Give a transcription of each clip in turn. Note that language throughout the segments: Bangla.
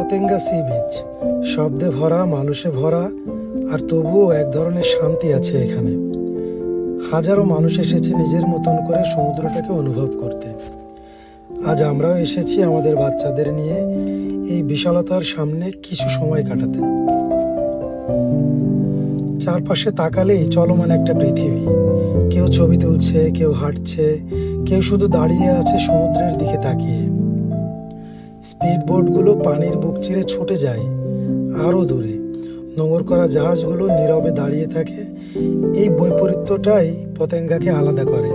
পতেঙ্গা সি বিচ শব্দে ভরা, মানুষে ভরা, আর তবুও এক ধরনের শান্তি আছে এখানে। হাজারো মানুষ এসেছে নিজের মতন করে সমুদ্রটাকে অনুভব করতে। আজ আমরাও এসেছি আমাদের বাচ্চাদের নিয়ে এই বিশালতার সামনে কিছু সময় কাটাতে। চারপাশে তাকালেই চলমান একটা পৃথিবী। কেউ ছবি তুলছে, কেউ হাঁটছে, কেউ শুধু দাঁড়িয়ে আছে সমুদ্রের দিকে তাকিয়ে। স্পিড বোটগুলো পানির বুক চিরে ছুটে যায় আরও দূরে। নোঙর করা জাহাজগুলো নীরবে দাঁড়িয়ে থাকে। এই বৈপরীত্যটাই পতেঙ্গাকে আলাদা করে।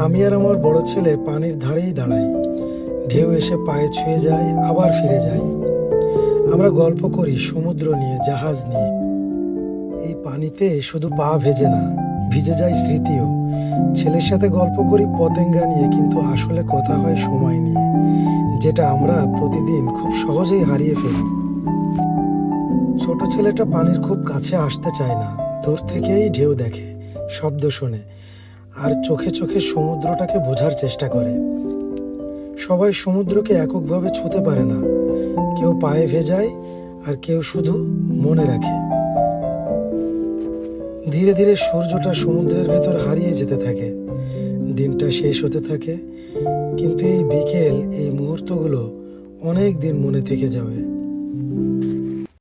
আমি আর আমার বড় ছেলে পানির ধারেই দাঁড়াই। ঢেউ এসে পায়ে ছুঁয়ে যায়, আবার ফিরে যায়। আমরা গল্প করি সমুদ্র নিয়ে, জাহাজ নিয়ে। এই পানিতে শুধু পা ভেজে না, ভিজে যায় স্মৃতিও। ছেলের সাথে গল্প করি পতেঙ্গা নিয়ে, কিন্তু আসলে কথা হয় সময় নিয়ে, যেটা আমরা প্রতিদিন খুব সহজেই হারিয়ে ফেলি। ছোট ছেলেটা পানির খুব কাছে আসতে চায় না, দূর থেকেই ঢেউ দেখে, শব্দ শোনে, আর চোখে চোখে সমুদ্রটাকে বোঝার চেষ্টা করে। সবাই সমুদ্রকে এককভাবে ছুঁতে পারে না। কেউ পায়ে ভেজায়, আর কেউ শুধু মনে রাখে। ধীরে ধীরে সূর্যটা সমুদ্রের ভেতর হারিয়ে যেতে থাকে, দিনটা শেষ হতে থাকে, কিন্তু এই বিকেল, এই মুহূর্তগুলো অনেক দিন মনে থেকে যাবে।